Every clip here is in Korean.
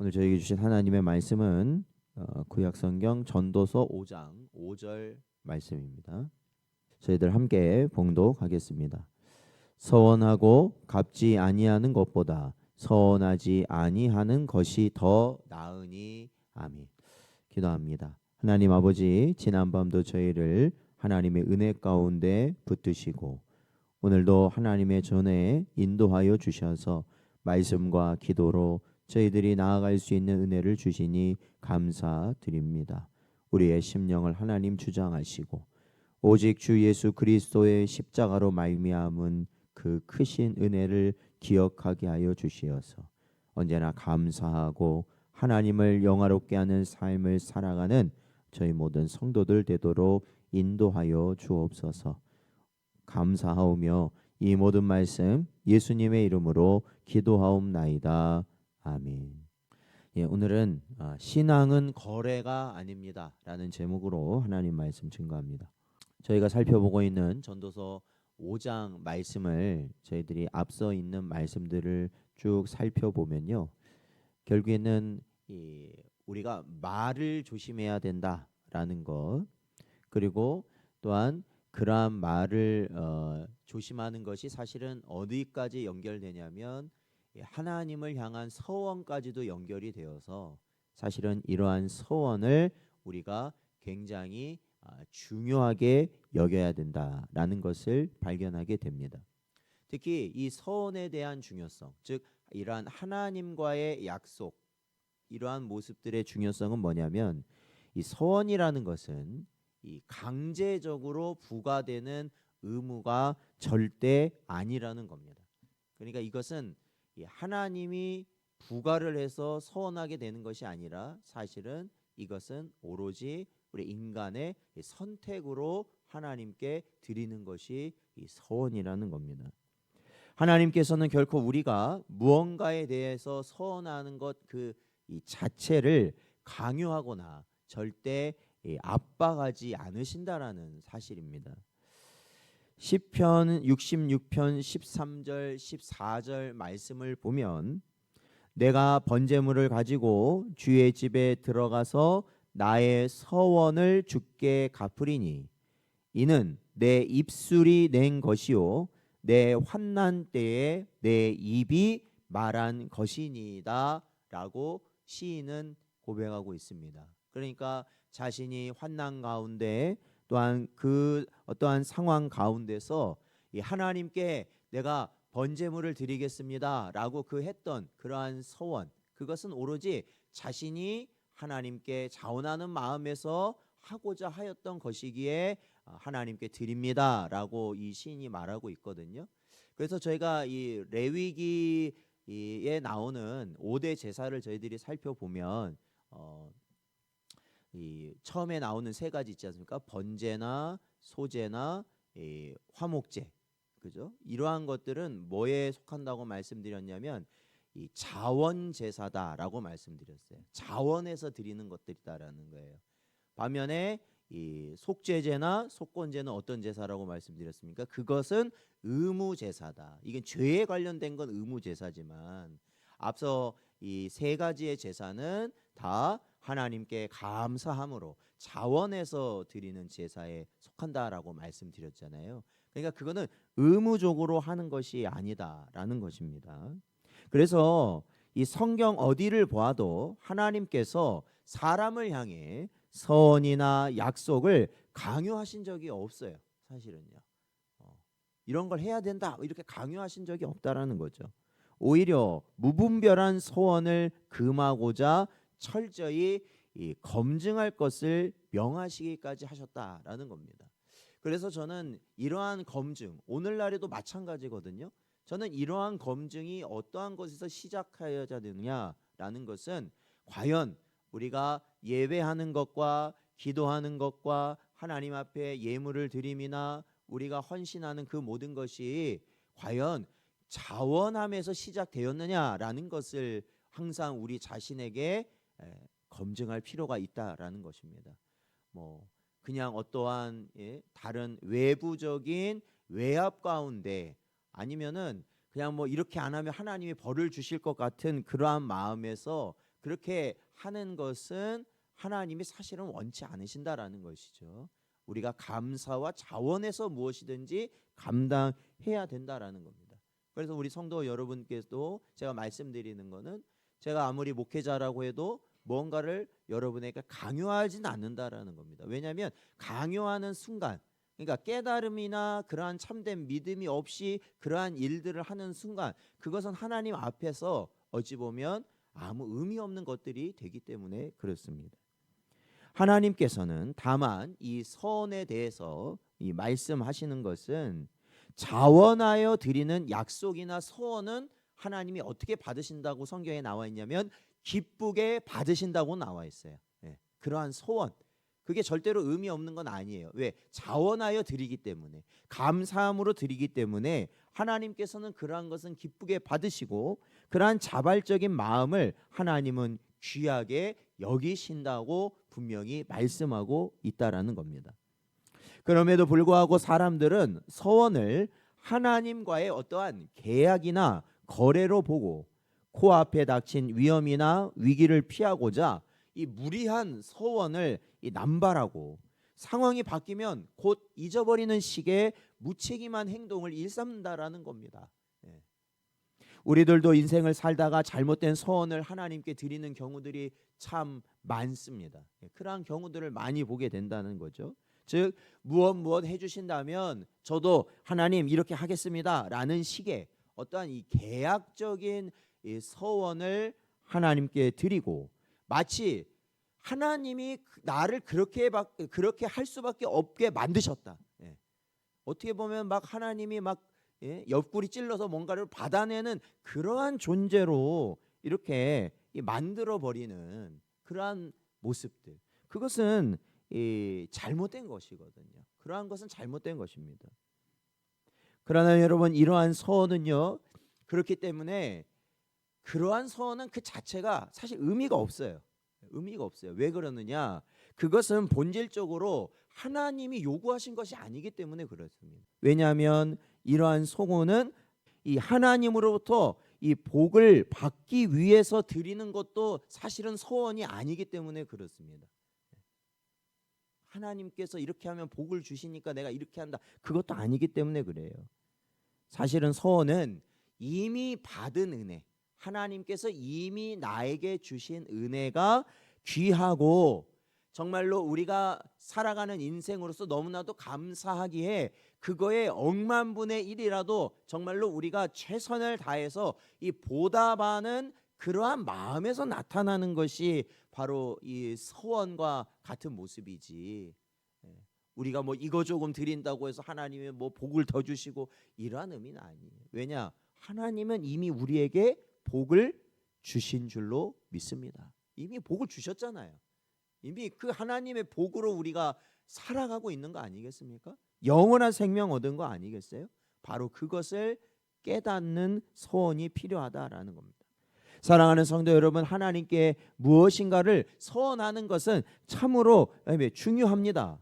오늘 저에게 주신 하나님의 말씀은 구약성경 전도서 5장 5절 말씀입니다. 저희들 함께 봉독하겠습니다. 서원하고 갚지 아니하는 것보다 서원하지 아니하는 것이 더 나으니. 아멘. 기도합니다. 하나님 아버지, 지난밤도 저희를 하나님의 은혜 가운데 붙드시고 오늘도 하나님의 전에 인도하여 주셔서 말씀과 기도로 저희들이 나아갈 수 있는 은혜를 주시니 감사드립니다. 우리의 심령을 하나님 주장하시고 오직 주 예수 그리스도의 십자가로 말미암은 그 크신 은혜를 기억하게 하여 주시어서 언제나 감사하고 하나님을 영화롭게 하는 삶을 살아가는 저희 모든 성도들 되도록 인도하여 주옵소서. 감사하오며 이 모든 말씀 예수님의 이름으로 기도하옵나이다. 아멘. 오늘은 신앙은 거래가 아닙니다 라는 제목으로 하나님 말씀 증거합니다. 저희가 살펴보고 있는 전도서 5장 말씀을 저희들이 앞서 있는 말씀들을 쭉 살펴보면요, 결국에는 우리가 말을 조심해야 된다라는 것, 그리고 또한 그러한 말을 조심하는 것이 사실은 어디까지 연결되냐면 하나님을 향한 서원까지도 연결이 되어서 사실은 이러한 서원을 우리가 굉장히 중요하게 여겨야 된다라는 것을 발견하게 됩니다. 특히 이 서원에 대한 중요성, 즉 이러한 하나님과의 약속, 이러한 모습들의 중요성은 뭐냐면 이 서원이라는 것은 이 강제적으로 부과되는 의무가 절대 아니라는 겁니다. 그러니까 이것은 하나님이 부과를 해서 서원하게 되는 것이 아니라 사실은 이것은 오로지 우리 인간의 선택으로 하나님께 드리는 것이 이 서원이라는 겁니다. 하나님께서는 결코 우리가 무언가에 대해서 서원하는 것 이 자체를 강요하거나 절대 압박하지 않으신다라는 사실입니다. 시편 66편 13절 14절 말씀을 보면 내가 번제물을 가지고 주의 집에 들어가서 나의 서원을 주께 갚으리니 이는 내 입술이 낸 것이요 내 환난 때에 내 입이 말한 것이니이다 라고 시인은 고백하고 있습니다. 그러니까 자신이 환난 가운데 또한 그 어떠한 상황 가운데서 이 하나님께 내가 번제물을 드리겠습니다 라고 그 했던 그러한 서원, 그것은 오로지 자신이 하나님께 자원하는 마음에서 하고자 하였던 것이기에 하나님께 드립니다 라고 이 시인이 말하고 있거든요. 그래서 저희가 이 레위기에 나오는 5대 제사를 저희들이 살펴보면 이 처음에 나오는 세 가지 있지 않습니까? 번제나 소제나 화목제, 그죠? 이러한 것들은 뭐에 속한다고 말씀드렸냐면 이 자원 제사다라고 말씀드렸어요. 자원에서 드리는 것들이다라는 거예요. 반면에 이 속죄제나 속건제는 어떤 제사라고 말씀드렸습니까? 그것은 의무 제사다. 이게 죄에 관련된 건 의무 제사지만 앞서 이 세 가지의 제사는 다 하나님께 감사함으로 자원해서 드리는 제사에 속한다라고 말씀드렸잖아요. 그러니까 그거는 의무적으로 하는 것이 아니다라는 것입니다. 그래서 이 성경 어디를 보아도 하나님께서 사람을 향해 서원이나 약속을 강요하신 적이 없어요. 사실은요. 이런 걸 해야 된다 이렇게 강요하신 적이 없다라는 거죠. 오히려 무분별한 소원을 금하고자 철저히 검증할 것을 명하시기까지 하셨다라는 겁니다. 그래서 저는 이러한 검증, 오늘날에도 마찬가지거든요. 저는 이러한 검증이 어떠한 것에서 시작하여야 되느냐라는 것은 과연 우리가 예배하는 것과 기도하는 것과 하나님 앞에 예물을 드림이나 우리가 헌신하는 그 모든 것이 과연 자원함에서 시작되었느냐라는 것을 항상 우리 자신에게 검증할 필요가 있다라는 것입니다. 뭐 그냥 어떠한 다른 외부적인 외압 가운데 아니면은 그냥 뭐 이렇게 안 하면 하나님이 벌을 주실 것 같은 그러한 마음에서 그렇게 하는 것은 하나님이 사실은 원치 않으신다라는 것이죠. 우리가 감사와 자원해서 무엇이든지 감당해야 된다라는 겁니다. 그래서 우리 성도 여러분께서도 제가 말씀드리는 거는 제가 아무리 목회자라고 해도 뭔가를 여러분에게 강요하진 않는다라는 겁니다. 왜냐하면 강요하는 순간, 그러니까 깨달음이나 그러한 참된 믿음이 없이 그러한 일들을 하는 순간, 그것은 하나님 앞에서 어찌 보면 아무 의미 없는 것들이 되기 때문에 그렇습니다. 하나님께서는 다만 이 서원에 대해서 이 말씀하시는 것은 자원하여 드리는 약속이나 서원은 하나님이 어떻게 받으신다고 성경에 나와 있냐면 기쁘게 받으신다고 나와 있어요. 그러한 소원, 그게 절대로 의미 없는 건 아니에요. 왜? 자원하여 드리기 때문에, 감사함으로 드리기 때문에 하나님께서는 그러한 것은 기쁘게 받으시고 그러한 자발적인 마음을 하나님은 귀하게 여기신다고 분명히 말씀하고 있다라는 겁니다. 그럼에도 불구하고 사람들은 서원을 하나님과의 어떠한 계약이나 거래로 보고 코앞에 닥친 위험이나 위기를 피하고자 이 무리한 서원을 남발하고 상황이 바뀌면 곧 잊어버리는 식의 무책임한 행동을 일삼는다라는 겁니다. 우리들도 인생을 살다가 잘못된 서원을 하나님께 드리는 경우들이 참 많습니다. 그러한 경우들을 많이 보게 된다는 거죠. 즉 무엇 해주신다면 저도 하나님 이렇게 하겠습니다 라는 식의 어떠한 이 계약적인 이 서원을 하나님께 드리고 마치 하나님이 나를 그렇게 할 수밖에 없게 만드셨다. 어떻게 보면 막 하나님이 막 옆구리 찔러서 뭔가를 받아내는 그러한 존재로 이렇게 만들어 버리는 그러한 모습들, 그것은 잘못된 것이거든요. 그러한 것은 잘못된 것입니다. 그러나 여러분, 이러한 서원은요, 그렇기 때문에 그러한 서원은 그 자체가 사실 의미가 없어요. 의미가 없어요. 왜 그러느냐? 그것은 본질적으로 하나님이 요구하신 것이 아니기 때문에 그렇습니다. 왜냐하면 이러한 소원은 이 하나님으로부터 이 복을 받기 위해서 드리는 것도 사실은 소원이 아니기 때문에 그렇습니다. 하나님께서 이렇게 하면 복을 주시니까 내가 이렇게 한다, 그것도 아니기 때문에 그래요. 사실은 소원은 이미 받은 은혜, 하나님께서 이미 나에게 주신 은혜가 귀하고 정말로 우리가 살아가는 인생으로서 너무나도 감사하기에 그거의 억만분의 1이라도 정말로 우리가 최선을 다해서 이 보답하는 그러한 마음에서 나타나는 것이 바로 이 서원과 같은 모습이지, 우리가 뭐 이거 조금 드린다고 해서 하나님이 뭐 복을 더 주시고 이러한 의미는 아니에요. 왜냐? 하나님은 이미 우리에게 복을 주신 줄로 믿습니다. 이미 복을 주셨잖아요. 이미 그 하나님의 복으로 우리가 살아가고 있는 거 아니겠습니까? 영원한 생명 얻은 거 아니겠어요? 바로 그것을 깨닫는 소원이 필요하다라는 겁니다. 사랑하는 성도 여러분, 하나님께 무엇인가를 소원하는 것은 참으로 중요합니다.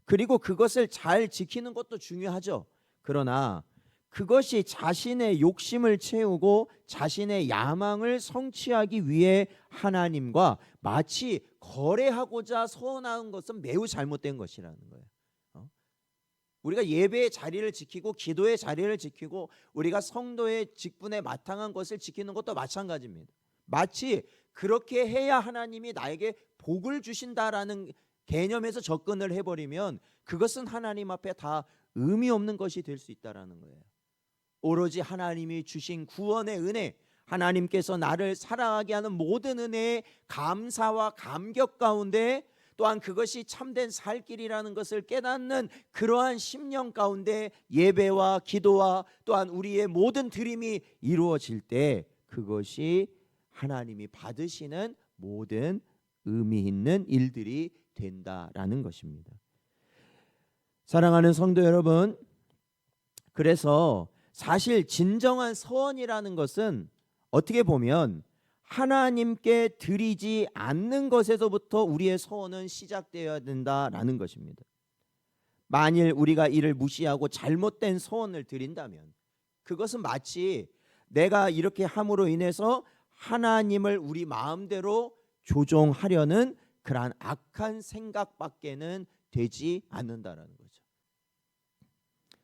그리고 그것을 잘 지키는 것도 중요하죠. 그러나 그것이 자신의 욕심을 채우고 자신의 야망을 성취하기 위해 하나님과 마치 거래하고자 소원하는 것은 매우 잘못된 것이라는 거예요. 우리가 예배의 자리를 지키고 기도의 자리를 지키고 우리가 성도의 직분에 마땅한 것을 지키는 것도 마찬가지입니다. 마치 그렇게 해야 하나님이 나에게 복을 주신다라는 개념에서 접근을 해버리면 그것은 하나님 앞에 다 의미 없는 것이 될 수 있다라는 거예요. 오로지 하나님이 주신 구원의 은혜, 하나님께서 나를 살아가게 하는 모든 은혜에 감사와 감격 가운데, 또한 그것이 참된 살 길이라는 것을 깨닫는 그러한 심령 가운데 예배와 기도와 또한 우리의 모든 드림이 이루어질 때 그것이 하나님이 받으시는 모든 의미 있는 일들이 된다라는 것입니다. 사랑하는 성도 여러분, 그래서 사실 진정한 서원이라는 것은 어떻게 보면 하나님께 드리지 않는 것에서부터 우리의 서원은 시작되어야 된다라는 것입니다. 만일 우리가 이를 무시하고 잘못된 서원을 드린다면 그것은 마치 내가 이렇게 함으로 인해서 하나님을 우리 마음대로 조종하려는 그러한 악한 생각밖에는 되지 않는다라는 거죠.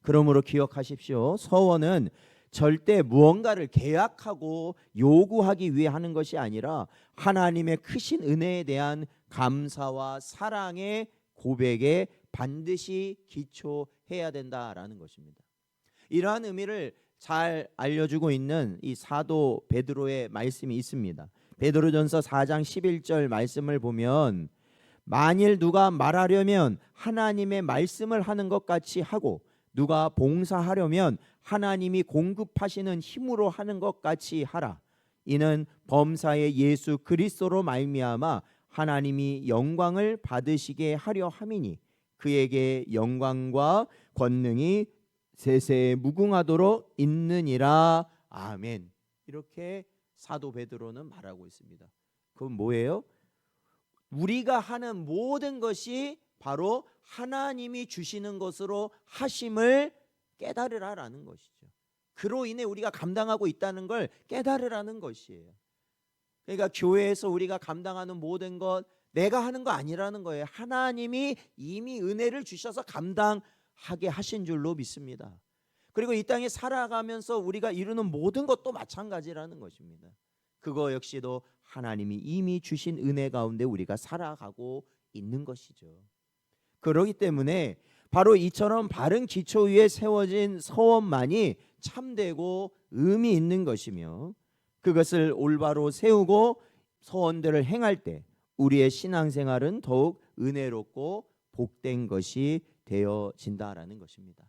그러므로 기억하십시오. 서원은 절대 무언가를 계약하고 요구하기 위해 하는 것이 아니라 하나님의 크신 은혜에 대한 감사와 사랑의 고백에 반드시 기초해야 된다라는 것입니다. 이러한 의미를 잘 알려주고 있는 이 사도 베드로의 말씀이 있습니다. 베드로전서 4장 11절 말씀을 보면 만일 누가 말하려면 하나님의 말씀을 하는 것 같이 하고 누가 봉사하려면 하나님이 공급하시는 힘으로 하는 것 같이 하라. 이는 범사의 예수 그리스도로 말미암아 하나님이 영광을 받으시게 하려 함이니 그에게 영광과 권능이 세세에 무궁하도록 있느니라. 아멘. 이렇게 사도 베드로는 말하고 있습니다. 그건 뭐예요? 우리가 하는 모든 것이 바로 하나님이 주시는 것으로 하심을 깨달으라라는 것이죠. 그로 인해 우리가 감당하고 있다는 걸 깨달으라는 것이에요. 그러니까 교회에서 우리가 감당하는 모든 것 내가 하는 거 아니라는 거예요. 하나님이 이미 은혜를 주셔서 감당하게 하신 줄로 믿습니다. 그리고 이 땅에 살아가면서 우리가 이루는 모든 것도 마찬가지라는 것입니다. 그거 역시도 하나님이 이미 주신 은혜 가운데 우리가 살아가고 있는 것이죠. 그렇기 때문에 바로 이처럼 바른 기초 위에 세워진 서원만이 참되고 의미 있는 것이며 그것을 올바로 세우고 서원들을 행할 때 우리의 신앙생활은 더욱 은혜롭고 복된 것이 되어진다라는 것입니다.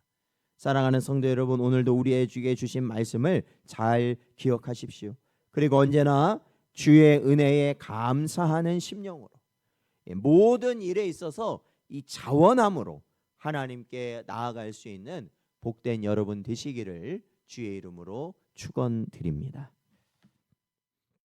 사랑하는 성도 여러분, 오늘도 우리에게 주신 말씀을 잘 기억하십시오. 그리고 언제나 주의 은혜에 감사하는 심령으로 모든 일에 있어서 이 자원함으로 하나님께 나아갈 수 있는 복된 여러분 되시기를 주의 이름으로 축원드립니다.